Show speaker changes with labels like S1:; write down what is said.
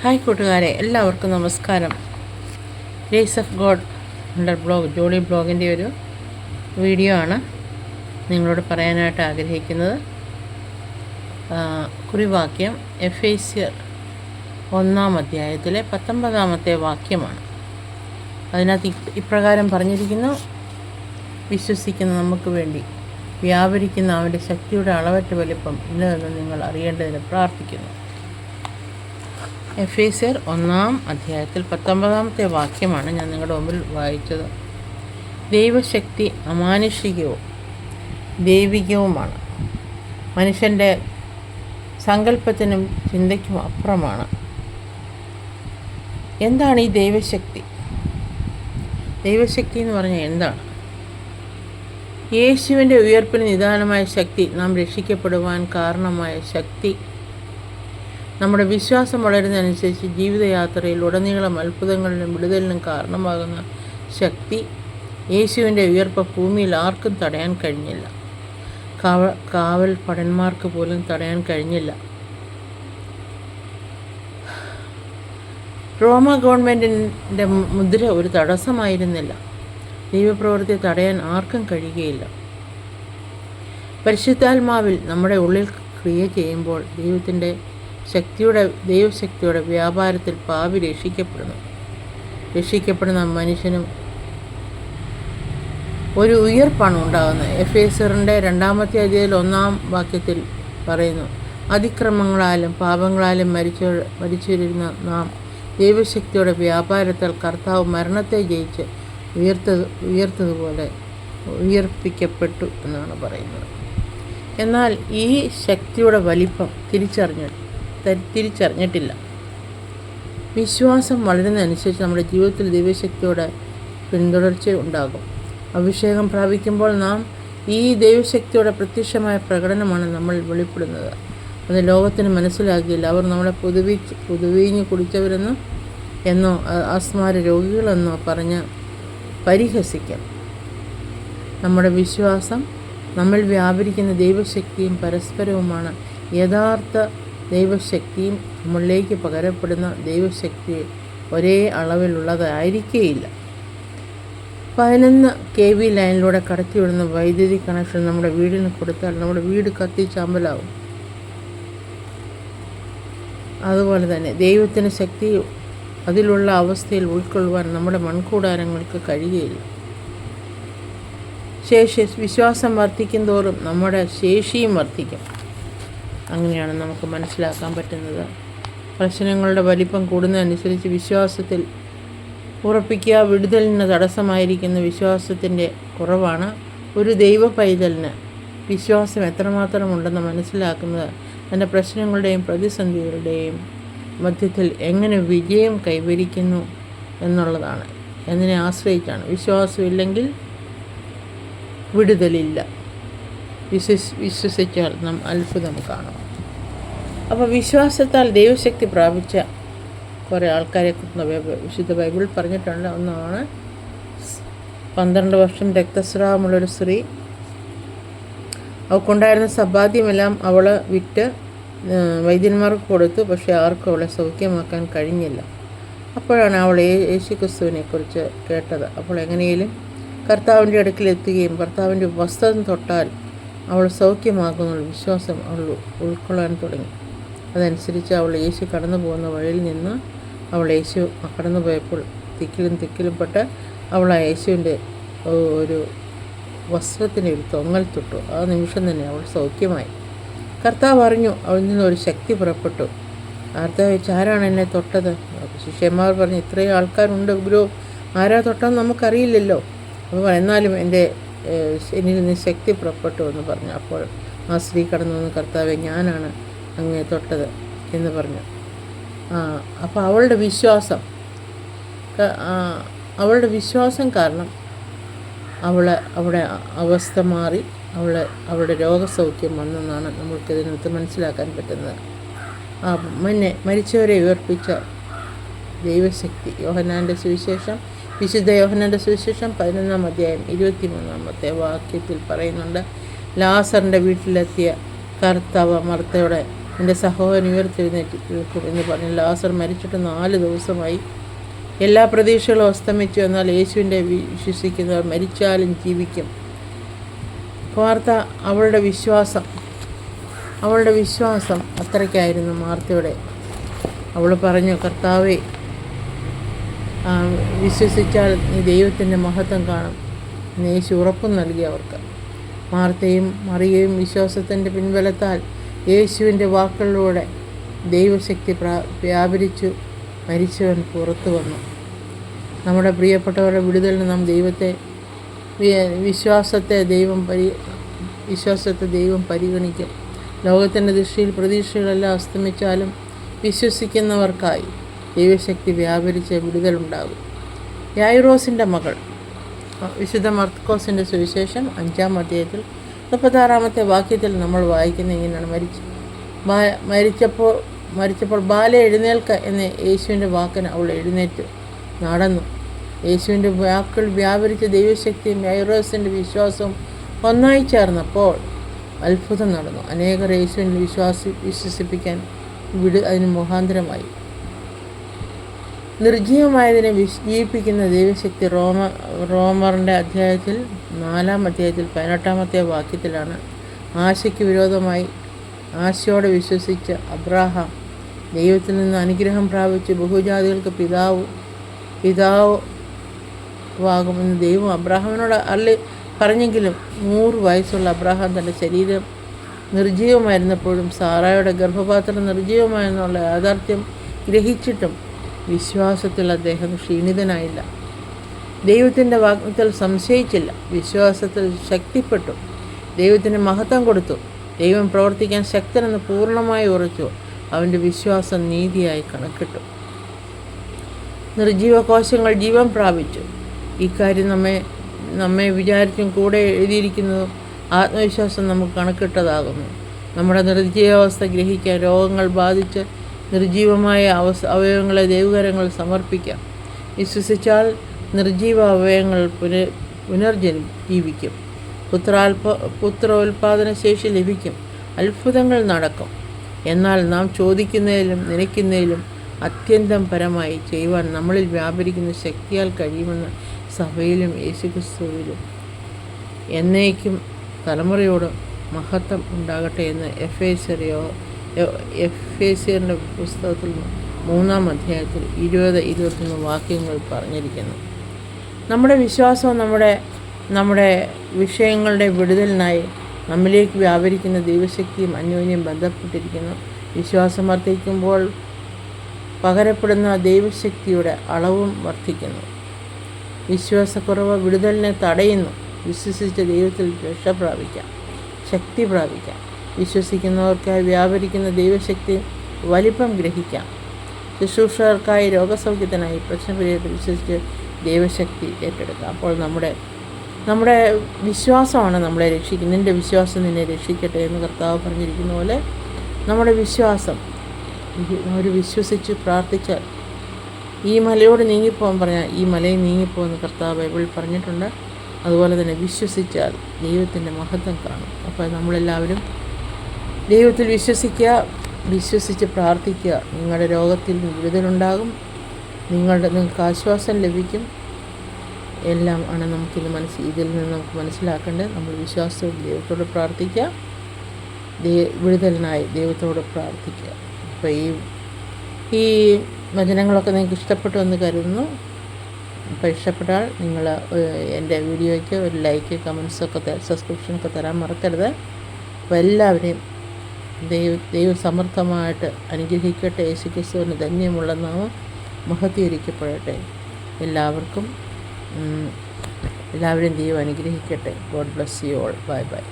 S1: Hi കൂട്ടുകാരെ, എല്ലാവർക്കും നമസ്കാരം. Grace of God under blog Jolly ബ്ലോഗിൻ്റെ ഒരു വീഡിയോ ആണ് നിങ്ങളോട് പറയാനായിട്ട് ആഗ്രഹിക്കുന്നത്. കുറിവാക്യം എഫേസ്യർ 1-ാം അധ്യായത്തിലെ 19-ാമത്തെ വാക്യമാണ്. അതിനകത്ത് ഇപ്രകാരം പറഞ്ഞിരിക്കുന്നു: വിശ്വസിക്കുന്ന നമുക്ക് വേണ്ടി വ്യാപരിക്കുന്ന അവൻ്റെ ശക്തിയുടെ അളവറ്റ വലിപ്പം ഇന്നതെന്ന് നിങ്ങൾ അറിയേണ്ടതിന് പ്രാർത്ഥിക്കുന്നു. എഫേസ്യർ 1-ാം അധ്യായത്തിൽ 19-ാമത്തെ വാക്യമാണ് ഞാൻ നിങ്ങളുടെ മുമ്പിൽ വായിച്ചത്. ദൈവശക്തി അമാനുഷികവും ദൈവികവുമാണ്. മനുഷ്യൻ്റെ സങ്കല്പത്തിനും ചിന്തയ്ക്കും അപ്പുറമാണ്. എന്താണ് ഈ ദൈവശക്തി? ദൈവശക്തി എന്ന് പറഞ്ഞാൽ എന്താണ്? യേശുവിൻ്റെ ഉയർപ്പിന് നിദാനമായ ശക്തി, നാം രക്ഷിക്കപ്പെടുവാൻ കാരണമായ ശക്തി, നമ്മുടെ വിശ്വാസം വളരുന്നതനുസരിച്ച് ജീവിതയാത്രയിൽ ഉടനീളം അത്ഭുതങ്ങളിലും വിടുതലിനും കാരണമാകുന്ന ശക്തി. യേശുവിൻ്റെ ഉയർപ്പ് ഭൂമിയിൽ ആർക്കും തടയാൻ കഴിഞ്ഞില്ല. കാവൽ ഭടന്മാർക്ക് പോലും തടയാൻ കഴിഞ്ഞില്ല. റോമ ഗവൺമെൻറ്റിൻ്റെ മുദ്ര ഒരു തടസ്സമായിരുന്നില്ല. ദൈവപ്രവൃത്തി തടയാൻ ആർക്കും കഴിയുകയില്ല. പരിശുദ്ധാത്മാവിൽ നമ്മുടെ ഉള്ളിൽ ക്രിയ ചെയ്യുമ്പോൾ ദൈവശക്തിയുടെ വ്യാപാരത്തിൽ പാപി രക്ഷിക്കപ്പെടുന്ന മനുഷ്യനും ഒരു ഉയർപ്പാണ് ഉണ്ടാകുന്നത്. എഫേസ്യറിൻ്റെ 2-ാമത്തെ അധ്യായത്തിൽ 1-ാം വാക്യത്തിൽ പറയുന്നു: അതിക്രമങ്ങളാലും പാപങ്ങളാലും മരിച്ചിരുന്ന നാം ദൈവശക്തിയുടെ വ്യാപാരത്താൽ കർത്താവ് മരണത്തെ ജയിച്ച് ഉയർത്തതുപോലെ ഉയർപ്പിക്കപ്പെട്ടു എന്നാണ് പറയുന്നത്. എന്നാൽ ഈ ശക്തിയുടെ വലിപ്പം തിരിച്ചറിഞ്ഞിട്ടില്ല. വിശ്വാസം വളരുന്നതനുസരിച്ച് നമ്മുടെ ജീവിതത്തിൽ ദൈവശക്തിയുടെ പിന്തുടർച്ച ഉണ്ടാകും. അഭിഷേകം പ്രാപിക്കുമ്പോൾ നാം ഈ ദൈവശക്തിയുടെ പ്രത്യക്ഷമായ പ്രകടനമാണ് നമ്മൾ വെളിപ്പെടുന്നത്. അത് ലോകത്തിന് മനസ്സിലാക്കിയില്ല. അവർ നമ്മളെ പുതുവീഞ്ഞ് കുടിച്ചവരെന്നോ ആസ്മാര രോഗികളെന്നോ പറഞ്ഞ് പരിഹസിക്കും. നമ്മുടെ വിശ്വാസം, നമ്മൾ വ്യാപരിക്കുന്ന ദൈവശക്തിയും പരസ്പരവുമാണ്. യഥാർത്ഥ ദൈവശക്തിയും നമ്മളിലേക്ക് പകരപ്പെടുന്ന ദൈവശക്തി ഒരേ അളവിലുള്ളതായിരിക്കുകയില്ല. 11 kV ലൈനിലൂടെ കടത്തിവിടുന്ന വൈദ്യുതി കണക്ഷൻ നമ്മുടെ വീടിന് കൊടുത്താൽ നമ്മുടെ വീട് കത്തിച്ചാമ്പലാവും. അതുപോലെ തന്നെ ദൈവത്തിൻ്റെ ശക്തി അതിലുള്ള അവസ്ഥയിൽ ഉൾക്കൊള്ളുവാൻ നമ്മുടെ മൺകൂടാരങ്ങൾക്ക് കഴിയുകയില്ല. വിശ്വാസം വർദ്ധിക്കും തോറും നമ്മുടെ ശേഷിയും വർദ്ധിക്കും. അങ്ങനെയാണ് നമുക്ക് മനസ്സിലാക്കാൻ പറ്റുന്നത്. പ്രശ്നങ്ങളുടെ വലിപ്പം കൂടുന്നതനുസരിച്ച് വിശ്വാസത്തിൽ ഉറപ്പിക്കുക. വിടുതലിന് തടസ്സമായിരിക്കുന്ന വിശ്വാസത്തിൻ്റെ കുറവാണ്. ഒരു ദൈവ പൈതലിന് വിശ്വാസം എത്രമാത്രം ഉണ്ടെന്ന് മനസ്സിലാക്കുന്നത് തൻ്റെ പ്രശ്നങ്ങളുടെയും പ്രതിസന്ധികളുടെയും മധ്യത്തിൽ എങ്ങനെ വിജയം കൈവരിക്കുന്നു എന്നുള്ളതാണ്. എന്നതിനെ ആശ്രയിച്ചാണ്. വിശ്വാസമില്ലെങ്കിൽ വിടുതലില്ല. വിശ്വസിച്ചാൽ നാം അത്ഭുതം കാണും. അപ്പോൾ വിശ്വാസത്താൽ ദൈവശക്തി പ്രാപിച്ച കുറേ ആൾക്കാരെ വിശുദ്ധ ബൈബിൾ പറഞ്ഞിട്ടുണ്ട്. ഒന്നാണ് 12 വർഷം രക്തസ്രാവമുള്ളൊരു സ്ത്രീ. അവൾക്കുണ്ടായിരുന്ന സമ്പാദ്യമെല്ലാം അവൾ വിറ്റ് വൈദ്യന്മാർക്ക് കൊടുത്തു. പക്ഷേ ആർക്കും അവളെ സൗഖ്യമാക്കാൻ കഴിഞ്ഞില്ല. അപ്പോഴാണ് അവൾ യേശുക്രിസ്തുവിനെക്കുറിച്ച് കേട്ടത്. അപ്പോൾ എങ്ങനെയും കർത്താവിൻ്റെ അടുക്കിലെത്തുകയും കർത്താവിൻ്റെ വസ്ത്രം തൊട്ടാൽ അവൾ സൗഖ്യമാകുന്നുള്ള വിശ്വാസം അവൾ ഉൾക്കൊള്ളാൻ തുടങ്ങി. അതനുസരിച്ച് അവൾ യേശു കടന്നു പോകുന്ന വഴിയിൽ നിന്ന് യേശു കടന്നു പോയപ്പോൾ തിക്കിലും പെട്ട് അവൾ ആ യേശുവിൻ്റെ ഒരു വസ്ത്രത്തിൻ്റെ ഒരു തൊങ്ങൽ തൊട്ടു. ആ നിമിഷം തന്നെ അവൾ സൗഖ്യമായി. കർത്താവ് അറിഞ്ഞു. അവളിൽ നിന്ന് ഒരു ശക്തി പുറപ്പെട്ടു. കർത്താവ് ആരാണ് എന്നെ തൊട്ടത്? ശിഷ്യന്മാർ പറഞ്ഞു, ഇത്രയും ആൾക്കാരുണ്ട് ഗുരു, ആരാ തൊട്ടെന്ന് നമുക്കറിയില്ലല്ലോ. അപ്പോൾ എന്നാലും എന്നിൽ നിന്ന് ശക്തി പുറപ്പെട്ടു എന്ന് പറഞ്ഞു. അപ്പോൾ ആ സ്ത്രീ കടന്നു വന്ന്, കർത്താവെ, ഞാനാണ് അങ്ങേ തൊട്ടത് എന്ന് പറഞ്ഞു. അപ്പോൾ അവളുടെ വിശ്വാസം കാരണം അവിടെ അവസ്ഥ മാറി അവളുടെ രോഗസൗഖ്യം വന്നെന്നാണ് നമ്മൾക്കിതിനകത്ത് മനസ്സിലാക്കാൻ പറ്റുന്നത്. മരിച്ചവരെ ഉയർപ്പിച്ച ദൈവശക്തി വിശുദ്ധ യോഹന്നാൻ്റെ സുവിശേഷം 11-ാം അധ്യായം 23-ാമത്തെ വാക്യത്തിൽ പറയുന്നുണ്ട്: ലാസറിൻ്റെ വീട്ടിലെത്തിയ കർത്താവ് മർത്തയുടെ എൻ്റെ സഹോദരൻ ഉയർത്തെഴുന്നേൽക്കും എന്ന് പറഞ്ഞ് ലാസർ മരിച്ചിട്ട് 4 ദിവസമായി. എല്ലാ പ്രതീക്ഷകളും അസ്തമിച്ചു. എന്നാൽ യേശുവിൻ്റെ വിശ്വസിക്കുന്നവർ മരിച്ചാലും ജീവിക്കും. മാർത്ത അവളുടെ വിശ്വാസം അത്രയ്ക്കായിരുന്നു മാർത്തയുടെ. അവൾ പറഞ്ഞു, കർത്താവേ, വിശ്വസിച്ചാൽ നീ ദൈവത്തിൻ്റെ മഹത്വം കാണും എന്ന് യേശു ഉറപ്പും നൽകി അവർക്ക്. മാർത്തയും മറിയയും വിശ്വാസത്തിൻ്റെ പിൻബലത്താൽ യേശുവിൻ്റെ വാക്കുകളിലൂടെ ദൈവശക്തി വ്യാപരിച്ചു മരിച്ചവൻ പുറത്തു വന്നു. നമ്മുടെ പ്രിയപ്പെട്ടവരുടെ വിടുതലിന് നാം വിശ്വാസത്തെ ദൈവം പരിഗണിക്കും. ലോകത്തിൻ്റെ ദൃഷ്ടിയിൽ പ്രതീക്ഷകളെല്ലാം അസ്തമിച്ചാലും വിശ്വസിക്കുന്നവർക്കായി ദൈവശക്തി വ്യാപരിച്ച് വിടുതലുണ്ടാകും. യായിറോസിൻ്റെ മകൾ. വിശുദ്ധ മർക്കോസിൻ്റെ സുവിശേഷം 5-ാം അധ്യായത്തിൽ 36-ാമത്തെ വാക്യത്തിൽ നമ്മൾ വായിക്കുന്ന ഇങ്ങനെയാണ്: മരിച്ചപ്പോൾ ബാല എഴുന്നേൽക്ക എന്ന യേശുവിൻ്റെ വാക്കിന് അവൾ എഴുന്നേറ്റ് നടന്നു. യേശുവിൻ്റെ വാക്കുകൾ വ്യാപരിച്ച ദൈവശക്തിയും യായിറോസിൻ്റെ വിശ്വാസവും ഒന്നായി ചേർന്നപ്പോൾ അത്ഭുതം നടന്നു. അനേകർ യേശുവിനെ വിശ്വസിപ്പിക്കാൻ അതിന് മുഖാന്തരമായി. നിർജീവമായതിനെ ജീവിപ്പിക്കുന്ന ദൈവശക്തി റോമറിൻ്റെ അധ്യായത്തിൽ 4-ാം അധ്യായത്തിൽ 18-ാമത്തെ വാക്യത്തിലാണ്. ആശയ്ക്ക് വിരോധമായി ആശയോടെ വിശ്വസിച്ച അബ്രാഹാം ദൈവത്തിൽ നിന്ന് അനുഗ്രഹം പ്രാപിച്ച് ബഹുജാതികൾക്ക് പിതാവാകുമെന്ന് ദൈവം അബ്രാഹാമിനോട് പറഞ്ഞെങ്കിലും 100 വയസ്സുള്ള അബ്രാഹാം തൻ്റെ ശരീരം നിർജീവമായിരുന്നപ്പോഴും സാറായുടെ ഗർഭപാത്രം നിർജീവമായെന്നുള്ള യാഥാർത്ഥ്യം ഗ്രഹിച്ചിട്ടും വിശ്വാസത്തിൽ അദ്ദേഹം ക്ഷീണിതനായില്ല. ദൈവത്തിൻ്റെ വാഗ്ദത്തത്തിൽ സംശയിച്ചില്ല. വിശ്വാസത്തിൽ ശക്തിപ്പെട്ടു. ദൈവത്തിന് മഹത്വം കൊടുത്തു. ദൈവം പ്രവർത്തിക്കാൻ ശക്തനെന്ന് പൂർണ്ണമായി ഉറച്ചു. അവൻ്റെ വിശ്വാസം നീതിയായി കണക്കിട്ടു. നിർജീവ കോശങ്ങൾ ജീവൻ പ്രാപിച്ചു. ഇക്കാര്യം നമ്മെ വിചാരിച്ചും കൂടെ എഴുതിയിരിക്കുന്നതും ആത്മവിശ്വാസം നമുക്ക് കണക്കിട്ടതാകുന്നു. നമ്മുടെ നിർജീവാവസ്ഥ ഗ്രഹിക്കാൻ രോഗങ്ങൾ ബാധിച്ച് നിർജീവമായ അവയവങ്ങളെ ദൈവകരങ്ങൾ സമർപ്പിക്കാം. വിശ്വസിച്ചാൽ നിർജീവ അവയവങ്ങൾ പുനർജീവിക്കും. പുത്രോൽപാദന ശേഷി ലഭിക്കും. അത്ഭുതങ്ങൾ നടക്കും. എന്നാൽ നാം ചോദിക്കുന്നതിലും നനയ്ക്കുന്നതിലും അത്യന്തം പരമായി ചെയ്യുവാൻ നമ്മളിൽ വ്യാപരിക്കുന്ന ശക്തിയാൽ കഴിയുമെന്ന് സഭയിലും യേശുക്രിസ്തുവിലും എന്നേക്കും തലമുറയോട് മഹത്വം ഉണ്ടാകട്ടെ എന്ന് എഫേസ്യരുടെ പുസ്തകത്തിൽ 3-ാം അധ്യായത്തിൽ 20-21 വാക്യങ്ങൾ പറഞ്ഞിരിക്കുന്നു. നമ്മുടെ വിശ്വാസവും നമ്മുടെ വിഷയങ്ങളുടെ വിടുതലിനായി നമ്മിലേക്ക് വ്യാപരിക്കുന്ന ദൈവശക്തിയും അന്യോന്യം ബന്ധപ്പെട്ടിരിക്കുന്നു. വിശ്വാസം വർദ്ധിക്കുമ്പോൾ പകരപ്പെടുന്ന ദൈവശക്തിയുടെ അളവും വർദ്ധിക്കുന്നു. വിശ്വാസക്കുറവ് വിടുതലിനെ തടയുന്നു. വിശ്വസിച്ച ദൈവത്തിൽ രക്ഷ പ്രാപിക്കാം, ശക്തി പ്രാപിക്കാം. വിശ്വസിക്കുന്നവർക്കായി വ്യാപരിക്കുന്ന ദൈവശക്തി വലിപ്പം ഗ്രഹിക്കാം. ശുശ്രൂഷകർക്കായി രോഗസൗഖ്യത്തിനായി പ്രശ്നപരിഹാരത്തിൽ വിശ്വസിച്ച് ദൈവശക്തി ഏറ്റെടുക്കാം. അപ്പോൾ നമ്മുടെ വിശ്വാസമാണ് നമ്മളെ രക്ഷിക്കുന്നത്. നിൻ്റെ വിശ്വാസം നിന്നെ രക്ഷിക്കട്ടെ എന്ന് കർത്താവ് പറഞ്ഞിരിക്കുന്ന പോലെ നമ്മുടെ വിശ്വാസം വിശ്വസിച്ച് പ്രാർത്ഥിച്ചാൽ ഈ മലയോട് നീങ്ങിപ്പോകാൻ പറഞ്ഞാൽ ഈ മലയിൽ നീങ്ങിപ്പോകുന്ന കർത്താവ് ബൈബിളിൽ പറഞ്ഞിട്ടുണ്ട്. അതുപോലെ തന്നെ വിശ്വസിച്ചാൽ ദൈവത്തിൻ്റെ മഹത്വം കാണും. അപ്പോൾ നമ്മളെല്ലാവരും ദൈവത്തിൽ വിശ്വസിച്ച് പ്രാർത്ഥിക്കുക. നിങ്ങളുടെ രോഗത്തിൽ വിടുതലുണ്ടാകും. നിങ്ങൾക്ക് ആശ്വാസം ലഭിക്കും. എല്ലാം ആണ് ഇതിൽ നിന്ന് നമുക്ക് മനസ്സിലാക്കേണ്ടത്. നമ്മൾ വിശ്വാസത്തോട് ദൈവത്തോട് പ്രാർത്ഥിക്കുക. വിടുതലിനായി ദൈവത്തോട് പ്രാർത്ഥിക്കുക. അപ്പോൾ ഈ വചനങ്ങളൊക്കെ നിങ്ങൾക്ക് ഇഷ്ടപ്പെട്ടു എന്ന് കരുതുന്നു. അപ്പോൾ ഇഷ്ടപ്പെട്ടാൽ നിങ്ങൾ എൻ്റെ വീഡിയോയ്ക്ക് ഒരു ലൈക്ക്, കമൻസൊക്കെ സബ്സ്ക്രിപ്ഷനൊക്കെ തരാൻ മറക്കരുത്. അപ്പോൾ എല്ലാവരെയും ദൈവസമർത്ഥമായിട്ട് അനുഗ്രഹിക്കട്ടെ. യേശുക്രിസ്തുവിന് ധന്യമുള്ള നാമം മഹത്വീകരിക്കപ്പെടട്ടെ. എല്ലാവരെയും ദൈവം അനുഗ്രഹിക്കട്ടെ. God bless you all. Bye bye.